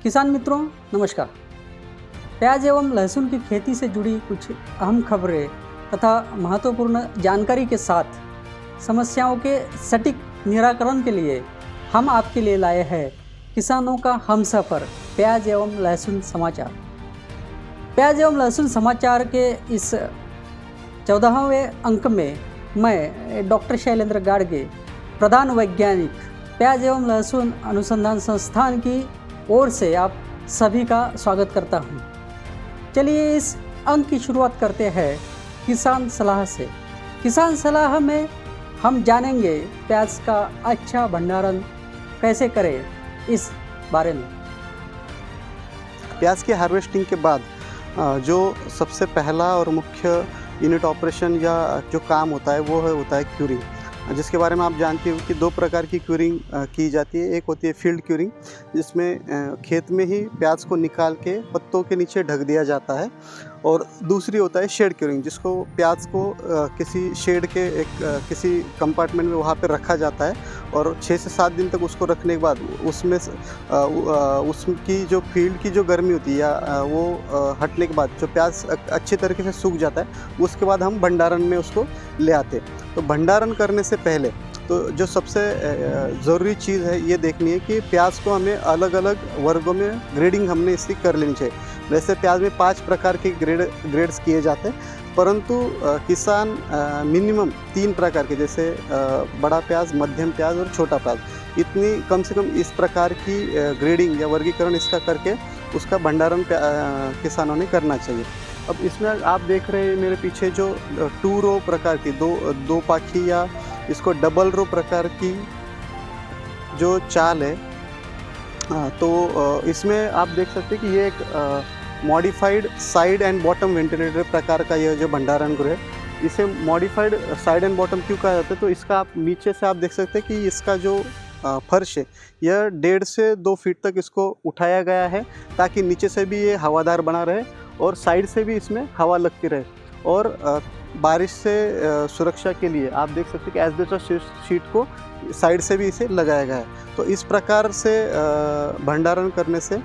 किसान मित्रों नमस्कार। प्याज एवं लहसुन की खेती से जुड़ी कुछ अहम खबरें तथा महत्वपूर्ण जानकारी के साथ समस्याओं के सटीक निराकरण के लिए हम आपके लिए लाए हैं किसानों का हमसफर प्याज एवं लहसुन समाचार। प्याज एवं लहसुन समाचार के इस 14वें अंक में मैं डॉक्टर शैलेंद्र गाडगे, प्रधान वैज्ञानिक, प्याज एवं लहसुन अनुसंधान संस्थान की ओर से आप सभी का स्वागत करता हूं। चलिए इस अंक की शुरुआत करते हैं किसान सलाह से। किसान सलाह में हम जानेंगे प्याज का अच्छा भंडारण कैसे करें, इस बारे में। प्याज की हार्वेस्टिंग के बाद जो सबसे पहला और मुख्य यूनिट ऑपरेशन या जो काम होता है वो होता है क्यूरिंग, जिसके बारे में आप जानते हो कि दो प्रकार की क्यूरिंग की जाती है। एक होती है फील्ड क्यूरिंग, जिसमें खेत में ही प्याज को निकाल के पत्तों के नीचे ढक दिया जाता है, और दूसरी होता है शेड क्यूरिंग, जिसको प्याज को किसी शेड के किसी कंपार्टमेंट में वहाँ पे रखा जाता है, और 6 से 7 दिन तक उसको रखने के बाद उसमें उसकी जो फील्ड की जो गर्मी होती है या वो हटने के बाद जो प्याज अच्छे तरीके से सूख जाता है, उसके बाद हम भंडारण में उसको ले आते हैं। तो भंडारण करने से पहले तो जो सबसे ज़रूरी चीज़ है ये देखनी है कि प्याज को हमें अलग अलग वर्गों में ग्रेडिंग हमने इसकी कर लेनी चाहिए। वैसे प्याज में 5 प्रकार के ग्रेड्स किए जाते हैं, परंतु किसान मिनिमम 3 प्रकार के, जैसे बड़ा प्याज, मध्यम प्याज और छोटा प्याज, इतनी कम से कम इस प्रकार की ग्रेडिंग या वर्गीकरण इसका करके उसका भंडारण किसानों ने करना चाहिए। अब इसमें आप देख रहे हैं मेरे पीछे जो 2 रो प्रकार की दो पाखी या इसको डबल रो प्रकार की जो चाल है, तो इसमें आप देख सकते हैं कि ये एक modified side and bottom ventilator प्रकार का यह जो भंडारण गृह है, इसे मॉडिफाइड साइड एंड बॉटम क्यों कहा जाता है? तो इसका आप नीचे से आप देख सकते हैं कि इसका जो फर्श है यह 1.5 से 2 फीट तक इसको उठाया गया है, ताकि नीचे से भी ये हवादार बना रहे और साइड से भी इसमें हवा लगती रहे। और बारिश से सुरक्षा के लिए आप देख सकते हैं कि एस्बेस्टस शीट को साइड से भी इसे लगाया गया है। तो इस प्रकार से भंडारण करने से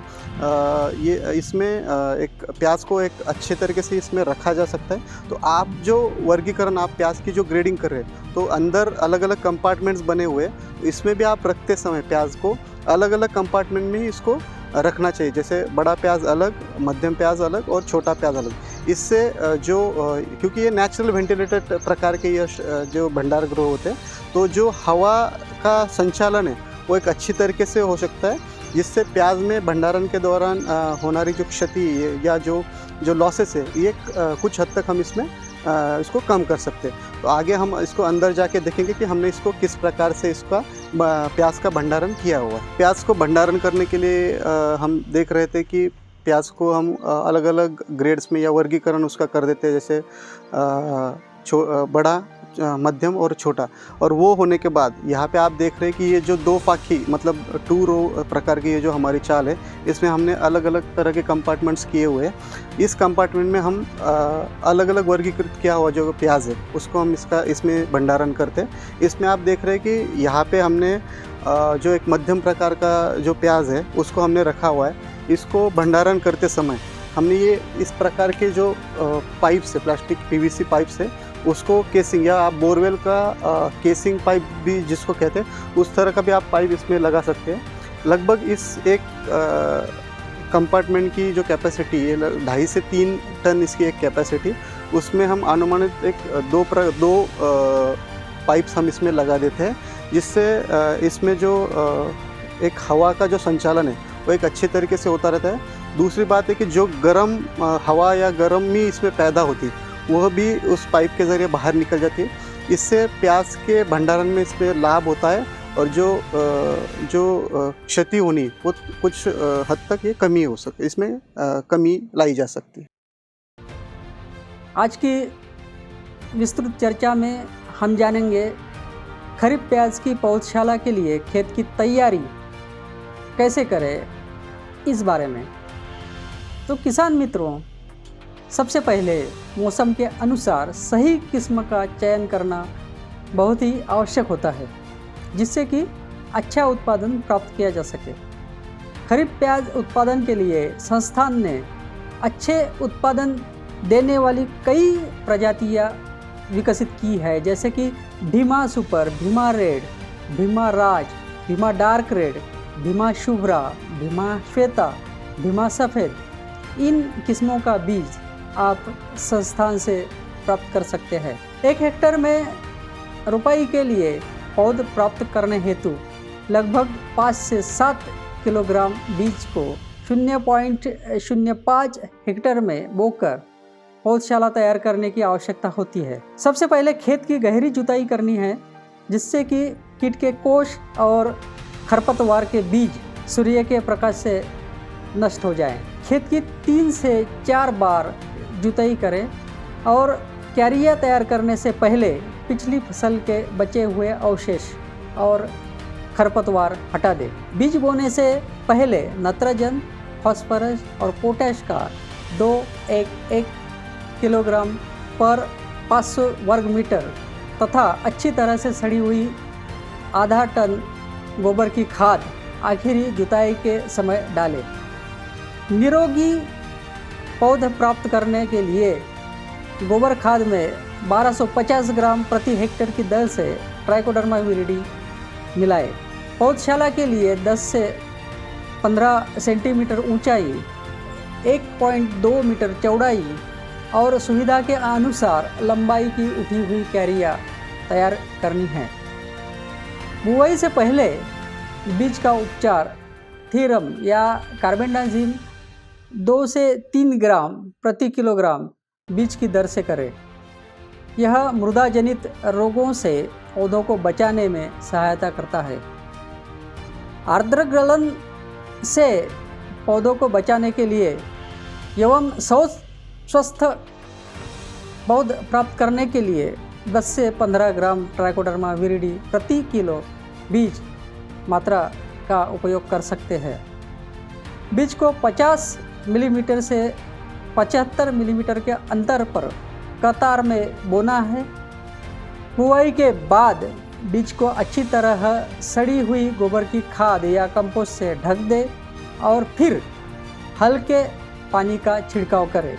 ये इसमें एक प्याज को एक अच्छे तरीके से इसमें रखा जा सकता है। तो आप जो वर्गीकरण, आप प्याज की जो ग्रेडिंग कर रहे हैं, तो अंदर अलग अलग कंपार्टमेंट्स बने हुए हैं, इसमें भी आप रखते समय प्याज को अलग अलग कंपार्टमेंट में ही इसको रखना चाहिए, जैसे बड़ा प्याज अलग, मध्यम प्याज अलग और छोटा प्याज अलग। इससे जो क्योंकि ये नेचुरल वेंटिलेटेड प्रकार के ये जो भंडार गृह होते हैं, तो जो हवा का संचालन है वो एक अच्छी तरीके से हो सकता है, जिससे प्याज में भंडारण के दौरान होनारी जो क्षति या जो लॉसेस है ये कुछ हद तक हम इसमें इसको कम कर सकते हैं। तो आगे हम इसको अंदर जाके देखेंगे कि हमने इसको किस प्रकार से इसका प्याज का भंडारण किया हुआ है। प्याज को भंडारण करने के लिए हम देख रहे थे कि प्याज को हम अलग अलग ग्रेड्स में या वर्गीकरण उसका कर देते हैं, जैसे बड़ा, मध्यम और छोटा। और वो होने के बाद यहाँ पे आप देख रहे हैं कि ये जो 2 पाखी मतलब 2 रो प्रकार की ये जो हमारी चाल है, इसमें हमने अलग अलग तरह के कंपार्टमेंट्स किए हुए हैं। इस कंपार्टमेंट में हम अलग अलग वर्गीकृत किया हुआ जो प्याज है उसको हम इसमें भंडारण करते हैं। इसमें आप देख रहे हैं कि यहाँ पे हमने जो एक मध्यम प्रकार का जो प्याज है उसको हमने रखा हुआ है। इसको भंडारण करते समय हमने ये इस प्रकार के जो पाइप से, प्लास्टिक PVC पाइप से उसको केसिंग, या आप बोरवेल का केसिंग पाइप भी जिसको कहते हैं, उस तरह का भी आप पाइप इसमें लगा सकते हैं। लगभग इस एक कंपार्टमेंट की जो कैपेसिटी है 2.5 से 3 टन इसकी एक कैपेसिटी, उसमें हम अनुमानित एक दो पाइप्स हम इसमें लगा देते हैं, जिससे इसमें जो एक हवा का जो संचालन है वो एक अच्छे तरीके से होता रहता है। दूसरी बात है कि जो गर्म हवा या गर्मी इसमें पैदा होती है वह भी उस पाइप के ज़रिए बाहर निकल जाती है। इससे प्याज के भंडारण में इसमें लाभ होता है, और जो क्षति होनी वो कुछ हद तक ये कमी हो सकती, इसमें कमी लाई जा सकती है। आज की विस्तृत चर्चा में हम जानेंगे खरीफ प्याज की पौधशाला के लिए खेत की तैयारी कैसे करें, इस बारे में। तो किसान मित्रों, सबसे पहले मौसम के अनुसार सही किस्म का चयन करना बहुत ही आवश्यक होता है, जिससे कि अच्छा उत्पादन प्राप्त किया जा सके। खरीफ प्याज उत्पादन के लिए संस्थान ने अच्छे उत्पादन देने वाली कई प्रजातियां विकसित की है, जैसे कि भीमा सुपर, भीमा रेड, भीमा राज, भीमा डार्क रेड, भीमा शुभ्रा, भीमा श्वेता, भीमा सफ़ेद। इन किस्मों का बीज आप संस्थान से प्राप्त कर सकते हैं। 1 हेक्टेयर में रोपाई के लिए पौध प्राप्त करने हेतु लगभग 5 से 7 किलोग्राम बीज को 0.05 हेक्टेयर में बोकर पौधशाला तैयार करने की आवश्यकता होती है। सबसे पहले खेत की गहरी जुताई करनी है, जिससे कि कीट के कोष और खरपतवार के बीज सूर्य के प्रकाश से नष्ट हो जाएं। खेत की 3 से 4 बार जुताई करें और क्यारियाँ तैयार करने से पहले पिछली फसल के बचे हुए अवशेष और खरपतवार हटा दें। बीज बोने से पहले नाइट्रोजन, फास्फोरस और पोटैश का 2-1 किलोग्राम पर 500 वर्ग मीटर तथा अच्छी तरह से सड़ी हुई आधा टन गोबर की खाद आखिरी जुताई के समय डालें। निरोगी पौध प्राप्त करने के लिए गोबर खाद में 1250 ग्राम प्रति हेक्टेयर की दर से ट्राइकोडर्मा विरिडी मिलाएं। पौधशाला के लिए 10 से 15 सेंटीमीटर ऊंचाई, 1.2 मीटर चौड़ाई और सुविधा के अनुसार लंबाई की उठी हुई क्यारियाँ तैयार करनी है। बुआई से पहले बीज का उपचार थीरम या कार्बेंडाजिम 2 से 3 ग्राम प्रति किलोग्राम बीज की दर से करें। यह मृदा जनित रोगों से पौधों को बचाने में सहायता करता है। आर्द्र गलन से पौधों को बचाने के लिए एवं स्वस्थ पौध प्राप्त करने के लिए 10 से 15 ग्राम ट्राइकोडर्मा विरिडी प्रति किलो बीज मात्रा का उपयोग कर सकते हैं। बीज को 50 मिलीमीटर से 75 मिलीमीटर के अंतर पर कतार में बोना है। बुआई के बाद बीज को अच्छी तरह सड़ी हुई गोबर की खाद या कंपोस्ट से ढक दे और फिर हल्के पानी का छिड़काव करें।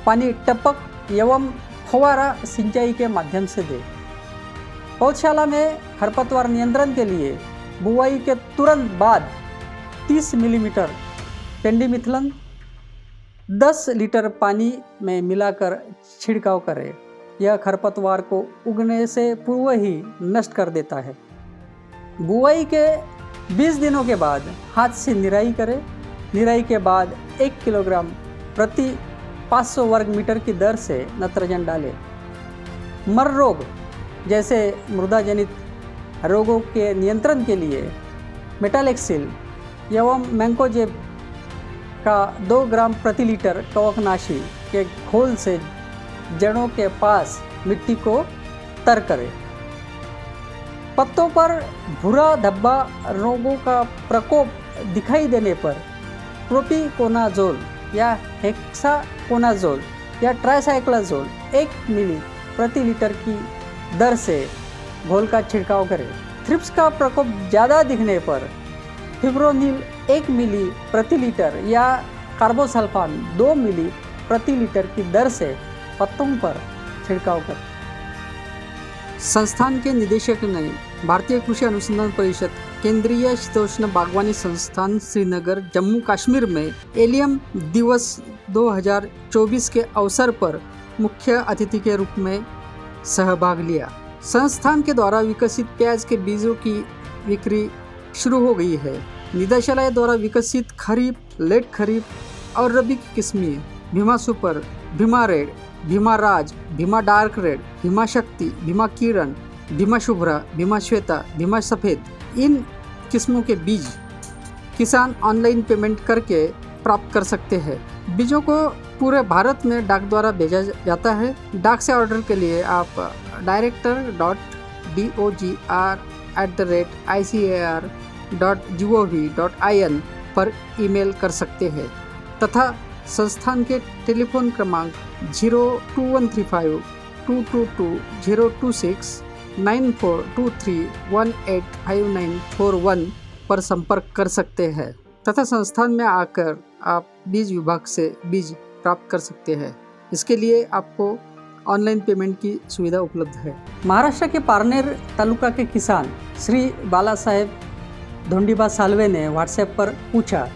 पानी टपक एवं फव्वारा सिंचाई के माध्यम से दें। पौधशाला में खरपतवार नियंत्रण के लिए बुआई के तुरंत बाद 30 मिलीमीटर पेंडिमिथलन 10 लीटर पानी में मिलाकर छिड़काव करें। यह खरपतवार को उगने से पूर्व ही नष्ट कर देता है। बुआई के 20 दिनों के बाद हाथ से निराई करें। निराई के बाद 1 किलोग्राम प्रति 500 वर्ग मीटर की दर से नाइट्रोजन डालें। मर रोग जैसे मृदा जनित रोगों के नियंत्रण के लिए मेटालेक्सिल एवं मैंकोजेब का 2 ग्राम प्रति लीटर कवकनाशी के घोल से जड़ों के पास मिट्टी को तर करें। पत्तों पर भूरा धब्बा रोगों का प्रकोप दिखाई देने पर प्रोपिकोनाजोल या हेक्साकोनाजोल या ट्राइसाइक्लाजोल 1 मिली प्रति लीटर की दर से घोल का छिड़काव करें। थ्रिप्स का प्रकोप ज़्यादा दिखने पर फिब्रोनिल 1 मिली प्रति लीटर या कार्बोसल्फान 2 मिली प्रति लीटर की दर से पत्तों पर छिड़काव करें। संस्थान के निदेशक ने भारतीय कृषि अनुसंधान परिषद, केंद्रीय शीतोष्ण बागवानी संस्थान श्रीनगर, जम्मू कश्मीर में एलियम दिवस 2024 के अवसर पर मुख्य अतिथि के रूप में सहभाग लिया। संस्थान के द्वारा विकसित प्याज के बीजों की बिक्री शुरू हो गई है। निदेशालय द्वारा विकसित खरीफ, लेट खरीफ और रबी की किस्में भीमा सुपर, भीमा रेड, भीमा राज, भीमा डार्क रेड, भीमा शक्ति, भीमा किरण, भीमा शुभ्रा, भीमा श्वेता, भीमा सफ़ेद, इन किस्मों के बीज किसान ऑनलाइन पेमेंट करके प्राप्त कर सकते हैं। बीजों को पूरे भारत में डाक द्वारा भेजा जाता है। डाक से ऑर्डर के लिए आप director.dogr@icar.gov.in पर ईमेल कर सकते हैं तथा संस्थान के टेलीफोन क्रमांक 02135 222 026 9423 185941 पर संपर्क कर सकते हैं तथा संस्थान में आकर आप बीज विभाग से बीज प्राप्त कर सकते हैं। इसके लिए आपको ऑनलाइन पेमेंट की सुविधा उपलब्ध है। महाराष्ट्र के पारनेर तालुका के किसान श्री बाला साहेब धोंडीबा सालवे ने व्हाट्सएप पर पूछा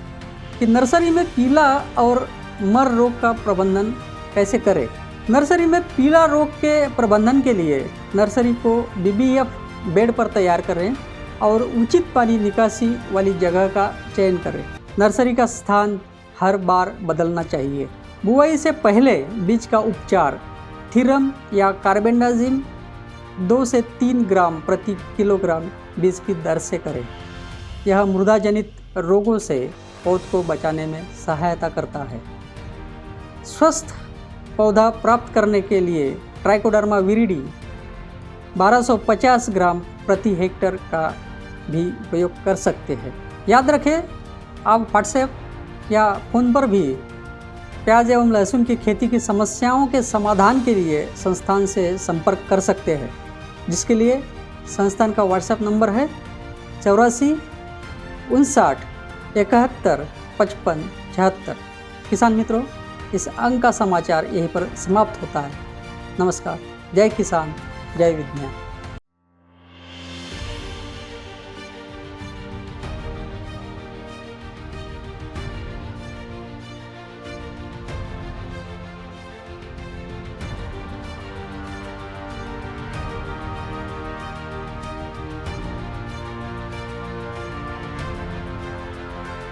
कि नर्सरी में पीला और मर रोग का प्रबंधन कैसे करें। नर्सरी में पीला रोग के प्रबंधन के लिए नर्सरी को BBF बेड पर तैयार करें और उचित पानी निकासी वाली जगह का चयन करें। नर्सरी का स्थान हर बार बदलना चाहिए। बुआई से पहले बीज का उपचार थीरम या कार्बेंडाजिम 2 से 3 ग्राम प्रति किलोग्राम बीज की दर से करें। यह मृदा जनित रोगों से पौध को बचाने में सहायता करता है। स्वस्थ पौधा प्राप्त करने के लिए ट्राइकोडर्मा विरिडी 1250 ग्राम प्रति हेक्टेयर का भी उपयोग कर सकते हैं। याद रखें, आप व्हाट्सएप या फ़ोन पर भी प्याज एवं लहसुन की खेती की समस्याओं के समाधान के लिए संस्थान से संपर्क कर सकते हैं, जिसके लिए संस्थान का व्हाट्सएप नंबर है 84 59 71 55 76। किसान मित्रों, इस अंक का समाचार यहीं पर समाप्त होता है। नमस्कार। जय किसान, जय विज्ञान।